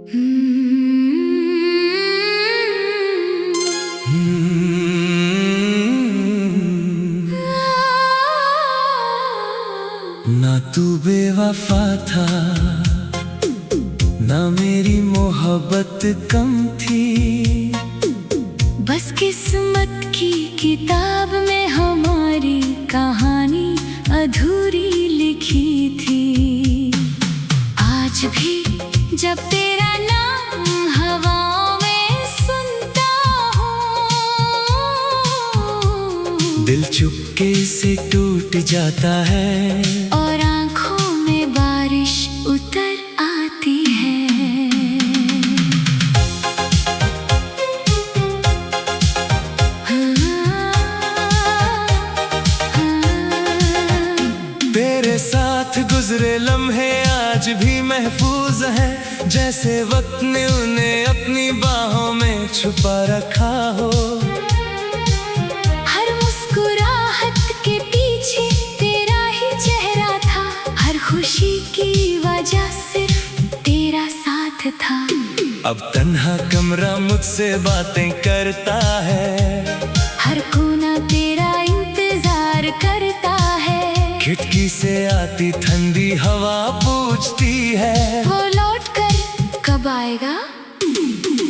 ना तू बेवफा था, ना मेरी मोहब्बत कम थी। बस किस्मत की किताब में हमारी कहानी अधूरी लिखी थी। आज भी जब तेरा नाम हवाओं में सुनता हूँ, दिल चुपके से टूट जाता है और आँखों में बारिश उतर आती है। तेरे साथ गुजरे लम्हे आज भी महफूज हैं, जैसे वक्त ने उन्हें अपनी बाहों में छुपा रखा हो। हर मुस्कुराहट के पीछे तेरा ही चेहरा था, हर खुशी की वजह सिर्फ तेरा साथ था। अब तन्हा कमरा मुझसे बातें करता है, हर कोना तेरा इंतजार करता है। खिड़की से आती ठंडी हवा पूछती है, वो लौट कर कब आएगा?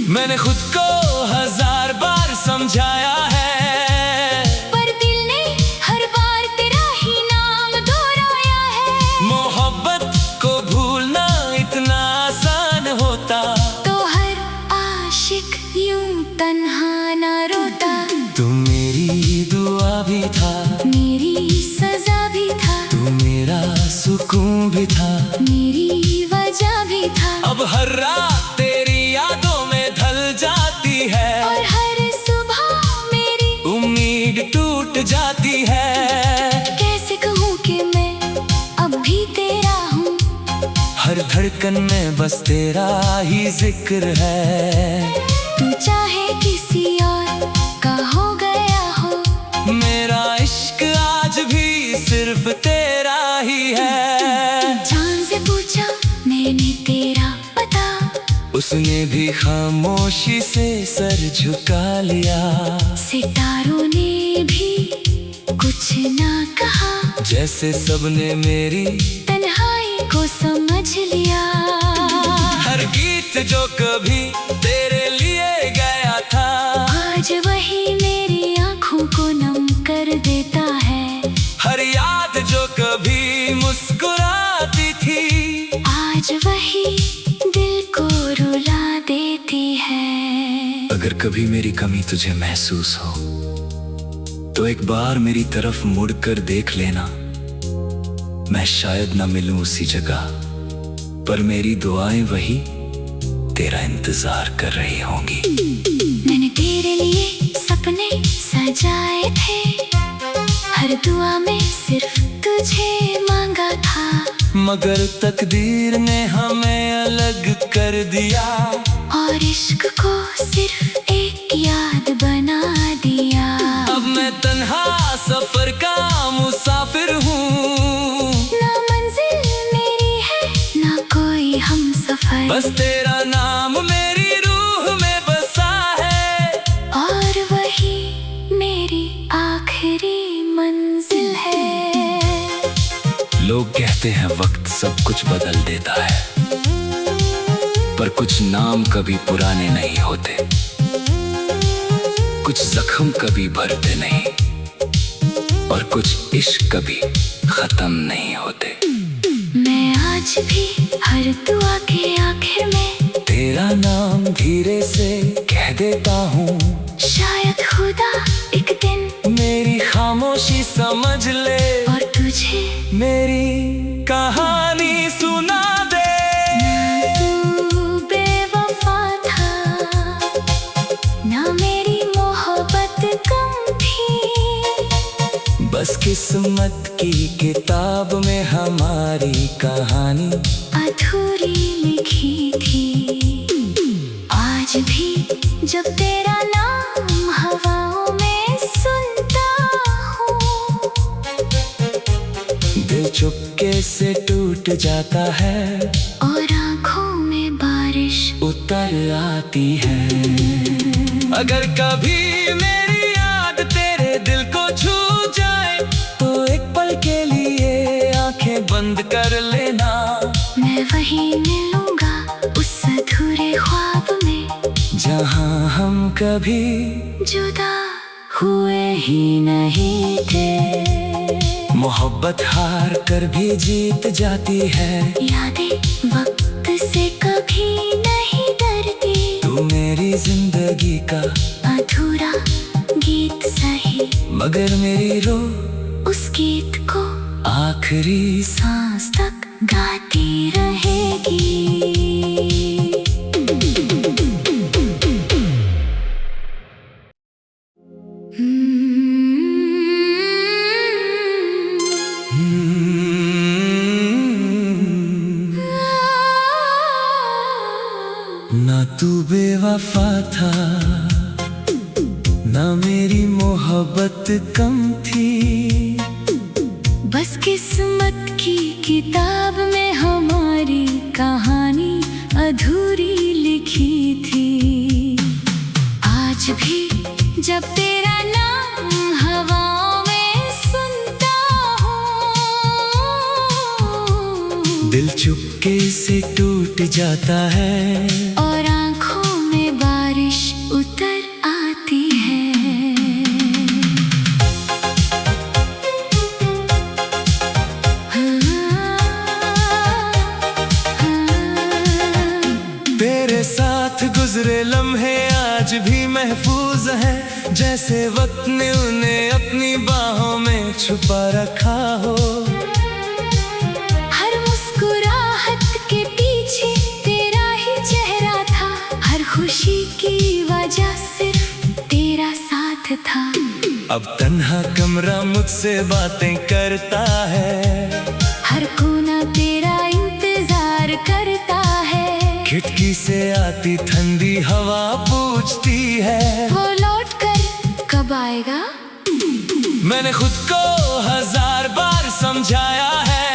मैंने खुद को 1000 बार समझाया है, पर दिल ने हर बार तेरा ही नाम दोहराया है। मोहब्बत को भूलना इतना आसान होता, तो हर आशिक यूं तन्हा ना रोता। तू मेरी दुआ भी था, मेरी सजा भी था, तू मेरा सुकून भी था, मेरी वजह भी था। अब हर रात तेरी यादों में ढल जाती है, और हर सुबह मेरी उम्मीद टूट जाती है। कैसे कहूँ कि मैं अब भी तेरा हूँ, हर धड़कन में बस तेरा ही जिक्र है। तू चाहे किसी और का हो गया हो, मेरा इश्क आज भी सिर्फ तेरा ही है। जान से पूछा मैंने तेरा पता, उसने भी खामोशी से सर झुका लिया। सितारों ने भी कुछ ना कहा, जैसे सबने मेरी तन्हाई को समझ लिया। हर गीत जो कभी तेरे लिए गया था, आज वही मेरी आँखों को नम कर देता है। हर याद जो कभी मुस्कुराती थी, आज वही दिल को रुला देती है। अगर कभी मेरी कमी तुझे महसूस हो तो एक बार मेरी तरफ मुड़कर देख लेना। मैं शायद न मिलूं उसी जगह, पर मेरी दुआएं वही तेरा इंतजार कर रही होंगी। मैंने तेरे लिए सपने सजाए थे, हर दुआ में सिर्फ तुझे मांगा था। मगर तकदीर ने हमें अलग कर दिया, और इश्क को सिर्फ एक याद बना दिया। अब मैं तन्हा सफर का मुसाफिर हूँ, ना मंजिल मेरी है ना कोई हम सफर, बस तेरा नाम मेरी रूह में बसा है। और वही मेरी आखिरी मंजिल है। लोग कहते हैं वक्त सब कुछ बदल देता है, पर कुछ नाम कभी पुराने नहीं होते, कुछ जख्म कभी भरते नहीं, और कुछ इश्क कभी खत्म नहीं होते। मैं आज भी हर दुआ के आखिर में तेरा नाम धीरे से कह देता हूँ, शायद खुदा एक दिन मेरी खामोशी समझ ले, और तुझे मेरी कहानी सुना दे। ना तू बेवफा था, ना मेरी मोहब्बत कम थी। बस किस्मत की किताब में हमारी कहानी अधूरी लिखी थी। आज भी जब तेरा नाम हवाओं में सुनता हूँ, दिल चुपके से टूट जाता है, और आँखों में बारिश उतर आती है। अगर कभी मेरी याद तेरे दिल को छू जाए तो एक पल के लिए आंखें बंद कर लेना। मैं वहीं मिलूंगा उस अधूरे ख्वाब में जहां हम कभी जुदा हुए ही नहीं थे। मोहब्बत हार कर भी जीत जाती है। यादें वक्त से कभी नहीं डरती। तू मेरी जिंदगी का अधूरा गीत सही, मगर मेरी रो उस गीत को आखिरी सांस तक गाती रहेगी। ना तू बेवफा था, ना मेरी मोहब्बत कम थी। बस किस्मत की किताब में हमारी कहानी अधूरी लिखी थी। आज भी जब तेरा नाम हवाओं में सुनता हूँ, दिल चुपके से टूट जाता है और आँखों में बारिश उतर आती है। तेरे साथ गुजरे लम्हे आज भी महफूज हैं, जैसे वक्त ने उन्हें अपनी बाहों में छुपा रखा हो। हर मुस्कुराहट के पीछे तेरा ही चेहरा था, हर खुशी की वजह सिर्फ तेरा साथ था। अब तन्हा कमरा मुझसे बातें करता है, हर कोना तेरा इंतजार करता है। खिड़की से आती ठंडी हवा पूछती है, वो लौट कर कब आएगा? मैंने खुद को 1000 बार समझाया है,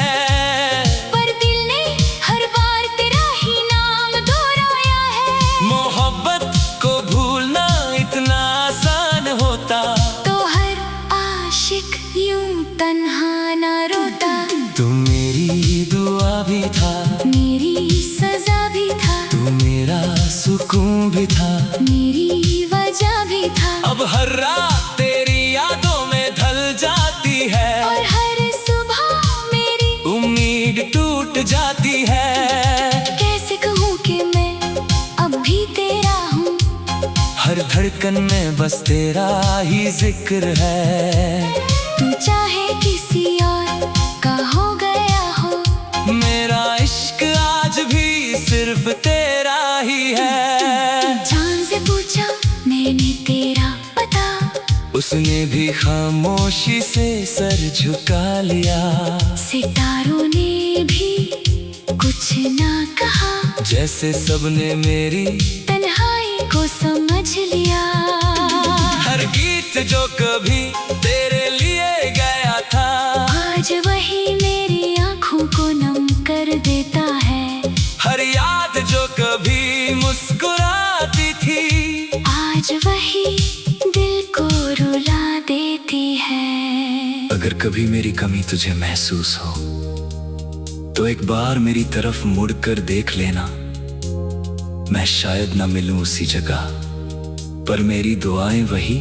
पर दिल ने हर बार तेरा ही नाम दोहराया है। मोहब्बत को भूलना इतना आसान होता तो हर आशिक यूं तन्हा ना रोता। तू मेरी दुआ भी था, मेरी सजा भी था, तू मेरा सुकून भी था, मेरी वजह भी था। अब हर रात तेरी यादों में ढल जाती है और हर सुबह मेरी उम्मीद टूट जाती है। कैसे कहूँ कि मैं अब भी तेरा हूँ, हर धड़कन में बस तेरा ही जिक्र है। तू चाहे किसी और का हो गया हो, मेरा इश्क आज भी सिर्फ तेरा ही है। जान से पूछा मैंने तेरा पता, उसने भी खामोशी से सर झुका लिया। सितारों ने भी कुछ ना कहा, जैसे सबने मेरी तन्हाई को समझ लिया। हर गीत जो कभी तेरे लिए गया था, आज वही मेरी आँखों को नम कर देता है। हर याद जो कभी मुस्कुराती थी, आज वही दिल को रुला देती है। अगर कभी मेरी कमी तुझे महसूस हो तो एक बार मेरी तरफ मुड़कर देख लेना। मैं शायद न मिलूं उसी जगह, पर मेरी दुआएं वही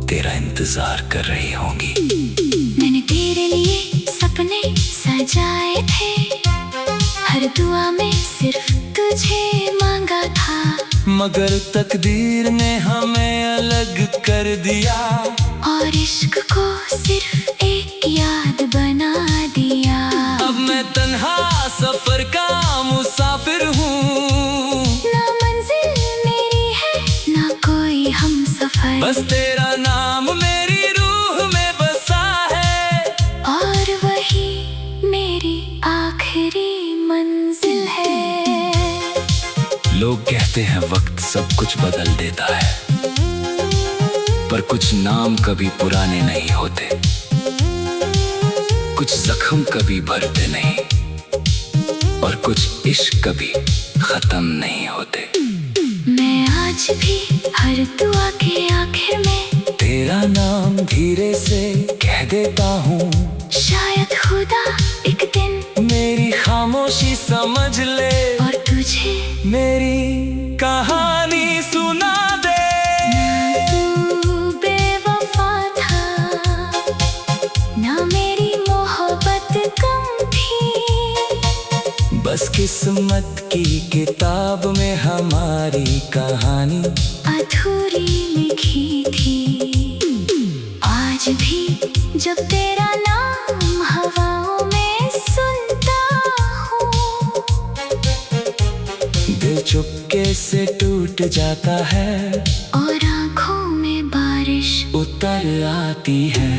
तेरा इंतजार कर रही होंगी। मैंने तेरे लिए सपने सजाए थे, हर दुआ में सिर्फ तुझे मांगा था। मगर तकदीर ने हमें अलग कर दिया, और इश्क को सिर्फ एक याद बना दिया। अब मैं तन्हा सफर का मुसाफिर हूँ, ना मंजिल मेरी है ना कोई हम सफर, बस तेरा नाम मेरी रूह में बसा है। और वही मेरी आखिरी मंजिल है। लोग कहते हैं वक्त सब कुछ बदल देता है, पर कुछ नाम कभी पुराने नहीं होते, कुछ जख्म कभी भरते नहीं, और कुछ इश्क कभी खत्म नहीं होते। मैं आज भी हर दुआ के आखिर में तेरा नाम धीरे से कह देता हूँ। शायद खुदा एक दिन मेरी खामोशी समझ ले और तुझे मेरी कहानी सुना दे। तू बेवफा था, ना मेरी मोहब्बत कम थी। बस किस्मत की किताब में हमारी कहानी अधूरी लिखी थी। आज भी जब तेरा नाम हवाओं में सुनता हूँ, दिल चुपके से टूट जाता है और आँखों में बारिश उतर आती है।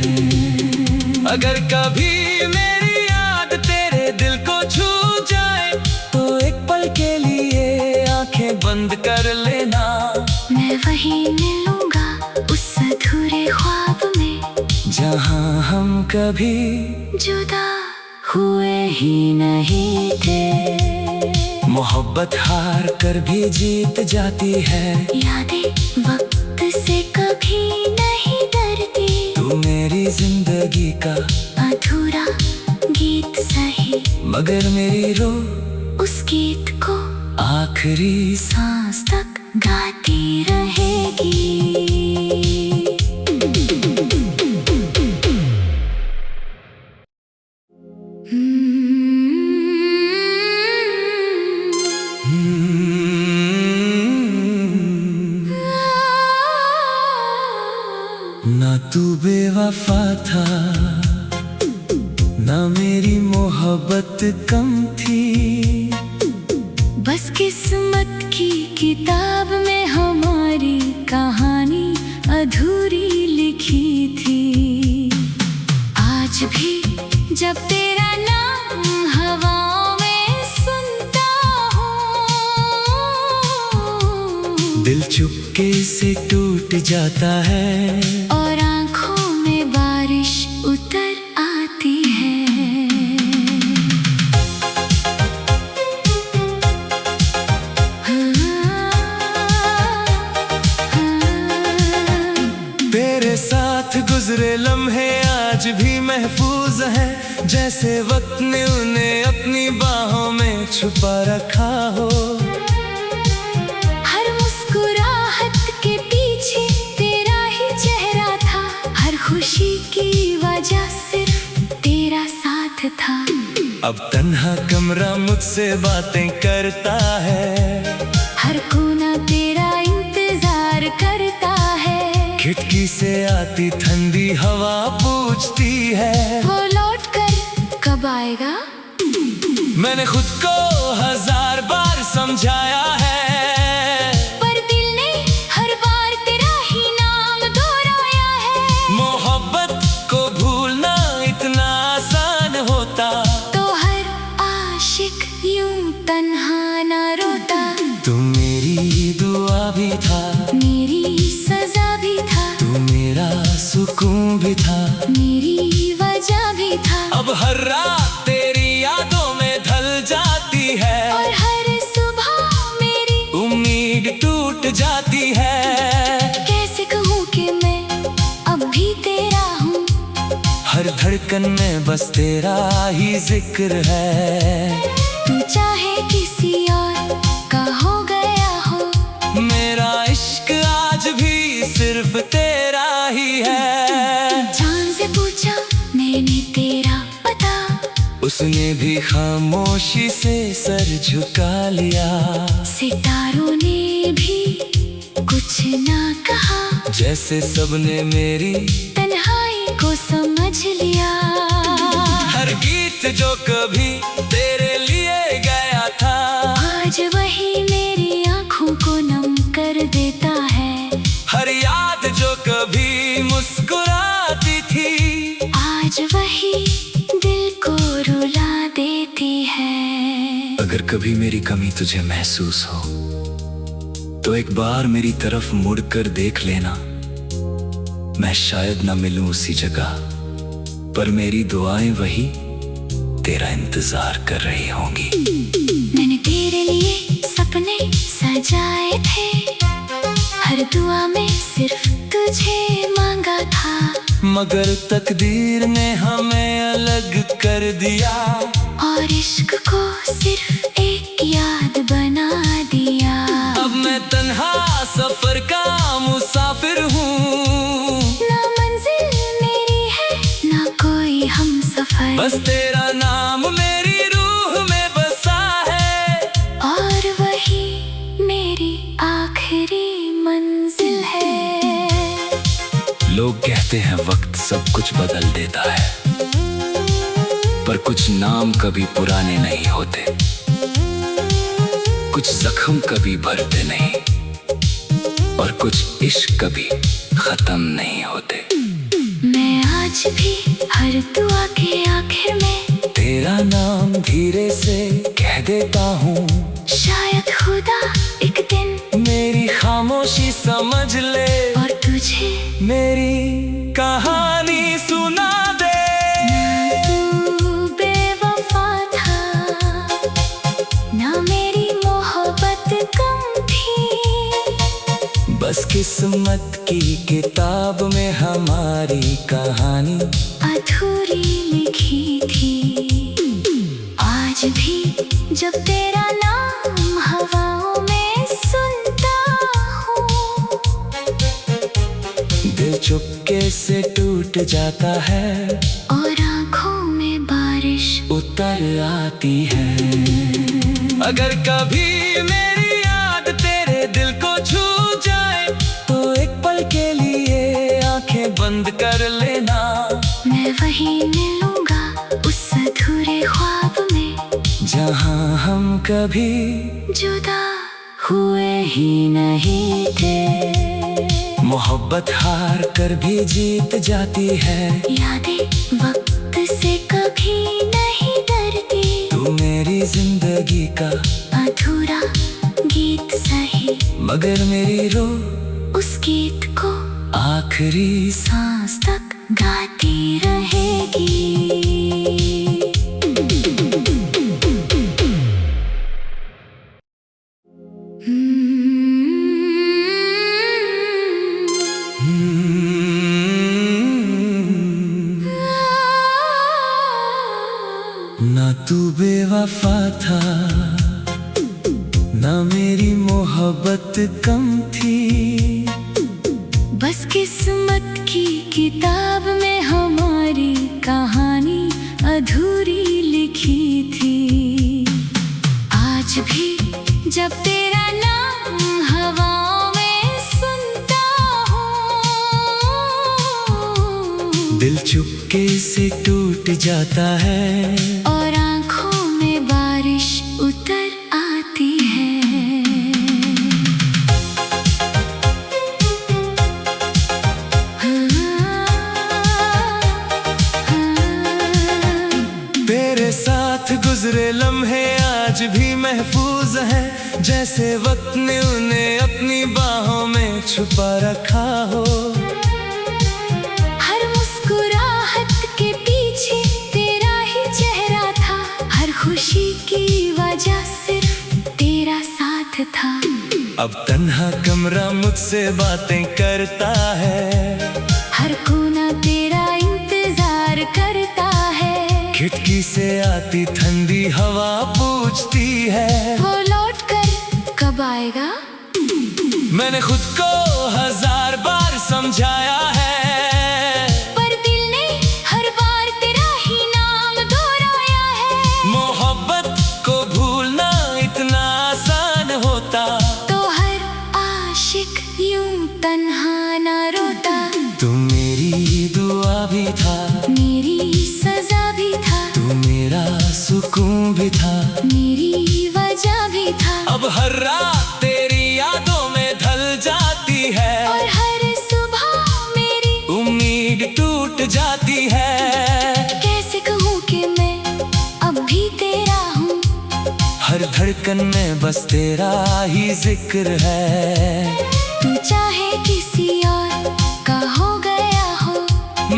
अगर कभी मेरी याद तेरे दिल को छू जाए तो एक पल के लिए आंखें बंद कर लेना। मैं वहीं मिलूंगा उस अधूरे ख्वाब में, जहाँ हम कभी जुदा हुए ही नहीं थे। मोहब्बत हार कर भी जीत जाती है। यादें वक्त से कभी नहीं डरती। तू मेरी जिंदगी का अधूरा गीत सही, मगर मेरी रो उस गीत को आखिरी सांस तक गाती रहेगी। ना तू बेवफा था, ना मेरी मोहब्बत कम थी। बस किस्मत की किताब में हमारी कहानी अधूरी लिखी थी। आज भी जब तेरा नाम हवाओं में सुनता हूँ, दिल चुपके से टूट जाता है और आँखों में बारिश उतर आती है। तेरे साथ गुजरे लम्हे आज भी महफूज हैं, जैसे वक्त ने उन्हें अपनी बाहों में छुपा रखा हो। हर मुस्कुराहट के पीछे तेरा ही चेहरा था, हर खुशी की वजह सिर्फ तेरा साथ था। अब तन्हा कमरा मुझसे बातें करता है, हर कोना तेरा इंतजार करता है। खिड़की से आती ठंडी हवा पूछती है, वो लौट कर कब आएगा? मैंने खुद को 1000 बार समझाया है, पर दिल ने हर बार तेरा ही नाम दोहराया है। मोहब्बत को भूलना इतना आसान होता तो हर आशिक यूं तन्हा ना रोता। तू मेरी दुआ भी था, मेरी सजा भी था, तू मेरा सुकून भी था, मेरी वजह भी था। अब हर रात तेरी यादों में ढल जाती है और हर सुबह मेरी उम्मीद टूट जाती है। कैसे कहूँ कि मैं अब भी तेरा हूँ, हर धड़कन में बस तेरा ही जिक्र है। तू चाहे किसी और का हो गया हो, मेरा इश्क आज भी सिर्फ तेरा ही है। जान से पूछा मैंने तेरा पता, उसने भी खामोशी से सर झुका लिया। सितारों ने भी कुछ ना कहा, जैसे सबने मेरी तन्हाई को समझ लिया। हर गीत जो कभी तेरे लिए गया था, आज वही मेरी आँखों को नम कर देता है। हर याद जो कभी मुस्कुराती थी, आज वही दिल को रुला देती है। अगर कभी मेरी कमी तुझे महसूस हो तो एक बार मेरी तरफ मुड़कर देख लेना। मैं शायद न मिलूं उसी जगह, पर मेरी दुआएं वही तेरा इंतजार कर रही होंगी। मैंने तेरे लिए सब जाए थे, हर दुआ में सिर्फ तुझे मांगा था। मगर तकदीर ने हमें अलग कर दिया, और इश्क को सिर्फ एक याद बना दिया। अब मैं तन्हा सफर का मुसाफिर हूँ, ना मंजिल मेरी है ना कोई हम सफर, बस तेरा नाम मेरी रूह में बसा है, और वही मेरी आखिरी मंजिल है। लोग कहते हैं वक्त सब कुछ बदल देता है, पर कुछ नाम कभी पुराने नहीं होते, कुछ जख्म कभी भरते नहीं, और कुछ इश्क कभी खत्म नहीं होते। मैं आज भी हर दुआ के आखिर में तेरा नाम धीरे से कह देता हूँ, शायद खुदा एक दिन मेरी खामोशी समझ ले, और तुझे मेरी कहानी सुना दे। तू बेवफा था, ना मेरी मोहब्बत कम थी, बस किस्मत की किताब में हमारी कहानी अधूरी लिखी थी। आज भी जब तेरा नाम हवाओं में सुनता हूँ, दिल चुपके से टूट जाता है, और आँखों में बारिश उतर आती है। अगर कभी मेरी याद तेरे दिल को छू जाए, तो एक पल के लिए आंखें बंद कर लेना, मैं वहीं मिलूंगा उस अधूरे ख्वाब में, जहां हम कभी जुदा हुए ही नहीं थे। मोहब्बत हार कर भी जीत जाती है, यादें वक्त से कभी नहीं डरती, तू मेरी जिंदगी का अधूरा गीत सही, मगर मेरी रूह उस गीत को आखिरी सांस तक गाती रहेगी। ना तू बेवफा था, ना मेरी मोहब्बत कम थी, बस किस्मत की किताब में हमारी कहानी अधूरी लिखी थी। आज भी जब तेरा नाम हवाओं में सुनता हूँ, दिल चुपके से टूट जाता है, और आँखों में बारिश उतर आती है। तेरे साथ गुजरे लम्हे आज भी महफूज हैं, जैसे वक्त ने उन्हें अपनी बाहों में छुपा रखा हो। हर मुस्कुराहट के पीछे तेरा ही चेहरा था, हर खुशी की वजह सिर्फ तेरा साथ था। अब तन्हा कमरा मुझसे बातें करता है, हर कोना तेरा इंतजार करता है, खिड़की से आती ठंडी हवा पूछती है, वो लौट कर कब आएगा। मैंने खुद को 1000 बार समझाया है, पर दिल ने हर बार तेरा ही नाम दोहराया है। मोहब्बत को भूलना इतना आसान होता, तो हर आशिक यूं तन्हा ना रोता। तू मेरी दुआ भी था, मेरी सजा भी था, तू मेरा सुकून भी था, मेरी वजह भी था। अब हर रात तेरी यादों में ढल जाती है, और हर सुबह मेरी उम्मीद टूट जाती है। कैसे कहूँ कि मैं अब भी तेरा हूँ, हर धड़कन में बस तेरा ही जिक्र है। तू चाहे किसी और का हो गया हो,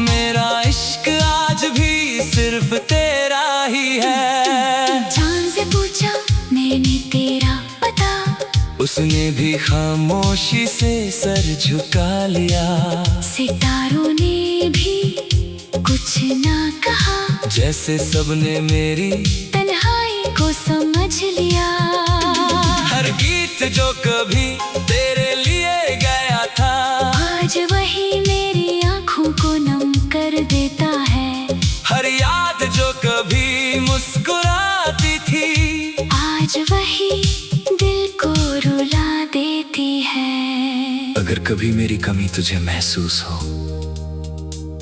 मेरा इश्क आज भी सिर्फ तेरा ही है। जान से पूछा मैंने तेरा पता, उसने भी खामोशी से सर झुका लिया। सितारों ने भी कुछ ना कहा, जैसे सबने मेरी तन्हाई को समझ लिया। हर गीत जो कभी तेरे लिए गया था, आज वही मेरी आंखों को नम कर देता है। हर याद जो कभी मुस्कुराती थी, आज वही दिल को रुला देती है। अगर कभी मेरी कमी तुझे महसूस हो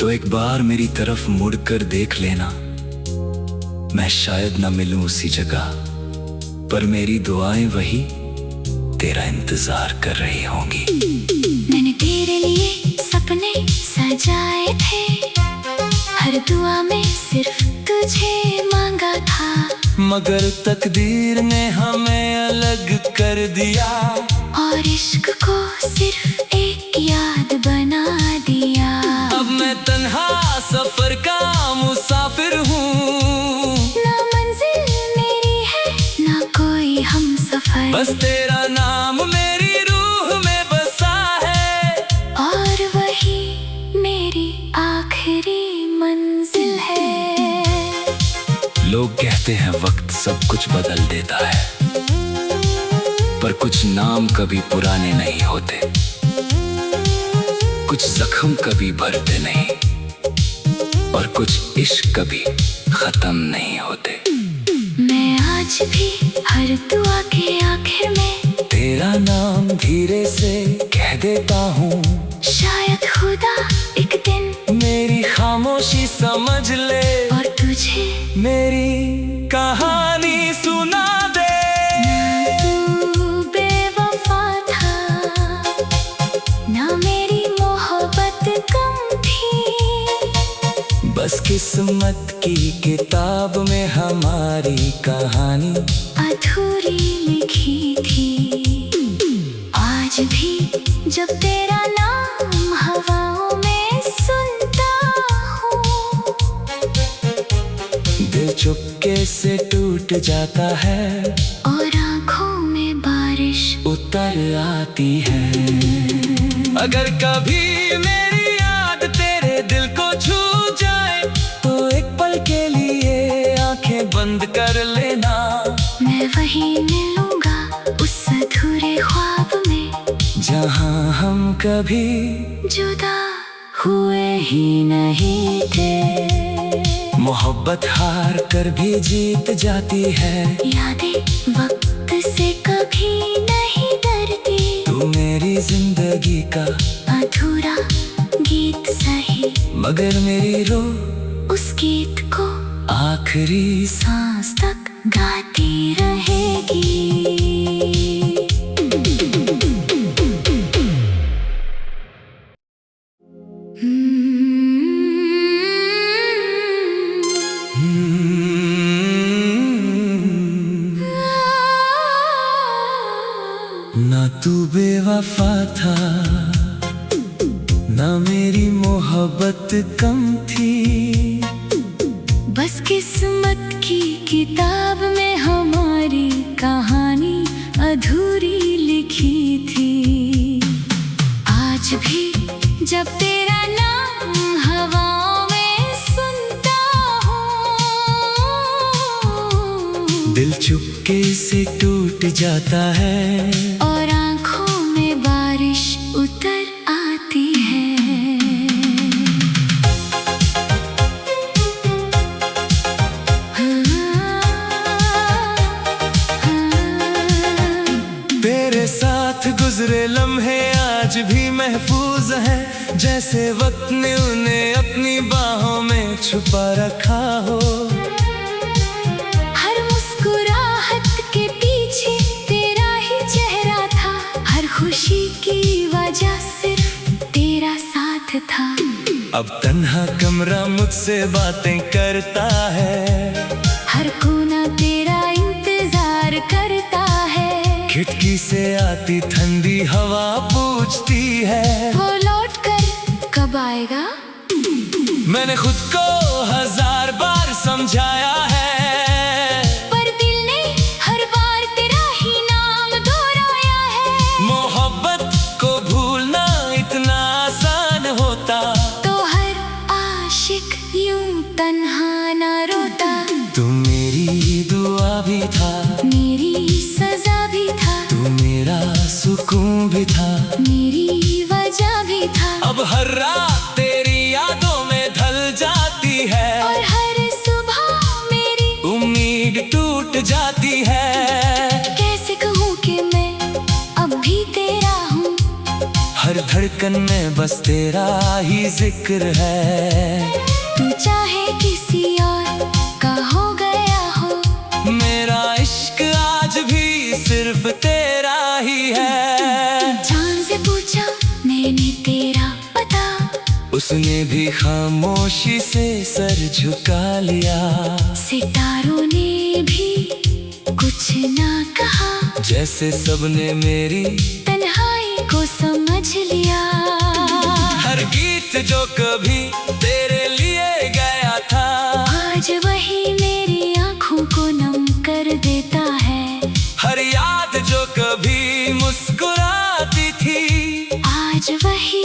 तो एक बार मेरी तरफ मुड़कर देख लेना। मैं शायद न मिलूं उसी जगह, पर मेरी दुआएं वही तेरा इंतजार कर रही होंगी। मैंने तेरे लिए सपने सजाए थे, हर दुआ में सिर्फ तुझे मांगा था। मगर तकदीर ने हमें अलग कर दिया, और इश्क को सिर्फ एक याद बना दिया। अब मैं तन्हा सफर का मुसाफिर हूँ, ना मंजिल मेरी है ना कोई हम सफर, बस तेरा नाम मेरी रूह में बसा है, और वही मेरी आखिरी मंजिल है। लोग कहते हैं वक्त सब कुछ बदल देता है, पर कुछ नाम कभी पुराने नहीं होते, कुछ जख्म कभी भरते नहीं, और कुछ इश्क कभी खत्म नहीं होते। मैं आज भी हर दुआ के आखिर में तेरा नाम धीरे से कह देता हूँ, शायद खुदा एक दिन मेरी खामोशी समझ ले, और तुझे मेरी कहानी सुना दे। तू बेवफा था, ना मेरी मोहब्बत कम थी, बस किस्मत की किताब में हमारी कहानी अधूरी लिखी थी। आज भी जब तेरा नाम हवाओं में सुनता हूँ, दिल चुपके से टूट जाता है, और आँखों में बारिश उतर आती है। अगर कभी मेरी याद तेरे दिल को छू जाए, तो एक पल के लिए आंखें बंद कर लेना। मैं वहीं मिलूंगा उस अधूरे ख्वाब में, जहां हम कभी जुदा हुए ही नहीं थे। मोहब्बत हार कर भी जीत जाती है, यादें वक्त से कभी नहीं डरती, तू मेरी जिंदगी का अधूरा गीत सही, मगर मेरी रूह उस गीत को आखिरी सांस तक गाती रहेगी। ना तू बेवफा था, ना मेरी मोहब्बत कम थी, बस किस्मत की किताब में हमारी कहानी अधूरी लिखी थी। आज भी जब तेरा नाम हवाओं में सुनता हूँ, दिल चुपके से टूट जाता है, और आँखों में बारिश उतर आती है। तेरे साथ गुजरे लम्हे आज भी महफूज हैं, जैसे वक्त ने उन्हें अपनी बाहों में छुपा रखा हो। हर मुस्कुराहट के पीछे तेरा ही चेहरा था, हर खुशी की वजह सिर्फ तेरा साथ था। अब तन्हा कमरा मुझसे बातें करता है, हर कोना तेरा इंतजार करता है, खिड़की से आती ठंडी हवा पूछती है, वो लौट कर कब आएगा। मैंने खुद को 1000 बार समझाया है, पर दिल ने हर बार तेरा ही नाम दोहराया है। मेरा सुकून भी था, मेरी वजह भी था। अब हर रात तेरी यादों में ढल जाती है, और हर सुबह मेरी उम्मीद टूट जाती है। कैसे कहूँ कि मैं अब भी तेरा हूँ, हर धड़कन में बस तेरा ही जिक्र है। तू चाहे किसी और का हो गया हो, मेरा इश्क आज भी सिर्फ तेरा ही है। जान से पूछा मैंने तेरा पता, उसने भी खामोशी से सर झुका लिया। सितारों ने भी कुछ ना कहा, जैसे सबने मेरी तन्हाई को समझ लिया। हर गीत जो कभी तेरे लिए गया था, आज वही मेरी आँखों को नम कर देता है। हर याद जो कभी मुस्कुराती थी, आज वही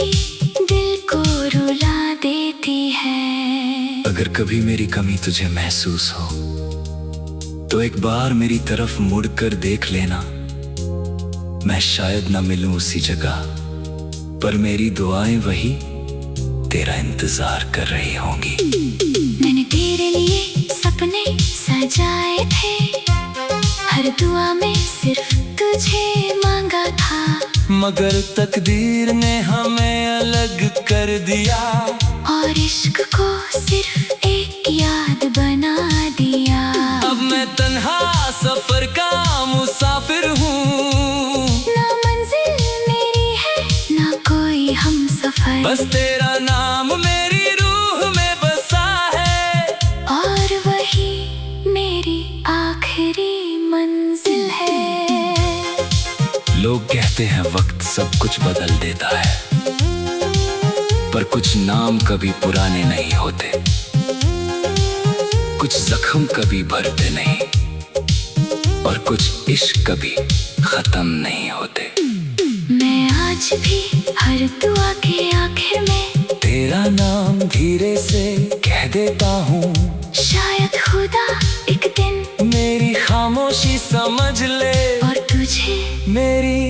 दिल को रुला देती है। अगर कभी मेरी कमी तुझे महसूस हो तो एक बार मेरी तरफ मुड़कर देख लेना। मैं शायद न मिलूं उसी जगह, पर मेरी दुआएं वही तेरा इंतजार कर रही होंगी। मैंने तेरे लिए सपने सजाए थे, हर दुआ में सिर्फ तुझे मांगा था। मगर तकदीर ने हमें अलग कर दिया, और इश्क को सिर्फ एक याद बना दिया। अब मैं तन्हा सफर का मुसाफिर हूँ, ना मंजिल मेरी है ना कोई हम सफर, बस तेरा नाम मेरी रूह में बसा है। और वही मेरी आखिरी मंजिल है। लोग कहते हैं वक्त सब कुछ बदल देता है, पर कुछ नाम कभी पुराने नहीं होते, कुछ जख्म कभी भरते नहीं, और कुछ इश्क कभी खत्म नहीं होते। मैं आज भी हर दुआ के आखिर में तेरा नाम धीरे से कह देता हूँ, शायद खुदा एक दिन मेरी खामोशी समझ ले, और तुझे मेरी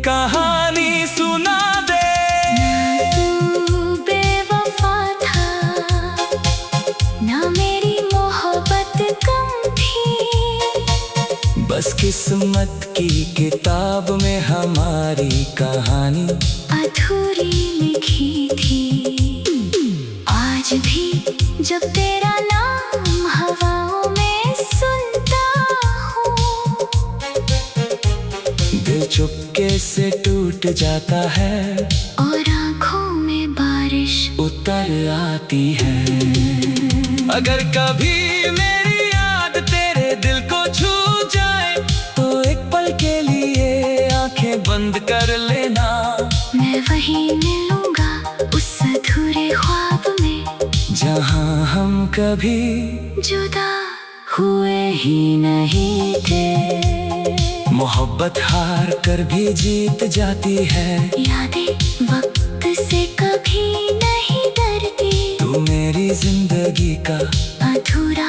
कहानी सुना दे। ना तू बेवफा था, ना मेरी मोहब्बत कम थी, बस किस्मत की किताब में हमारी कहानी अधूरी लिखी थी। आज भी जब तेरा नाम हवाओं में सुनता हूँ, दिल चुपके से टूट जाता है, और आँखों में बारिश उतर आती है। अगर कभी मेरी याद तेरे दिल को छू जाए, तो एक पल के लिए आंखें बंद कर लेना। मैं वहीं मिलूंगा उस अधूरे ख्वाब में, जहाँ हम कभी जुदा हुए ही नहीं थे। मोहब्बत हार कर भी जीत जाती है, यादें वक्त से कभी नहीं डरती, तू मेरी जिंदगी का अधूरा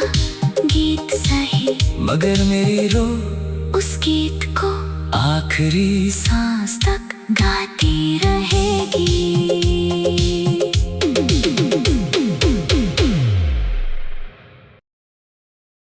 गीत सही, मगर मेरी रूह उस गीत को आखिरी सांस तक गाती रहे।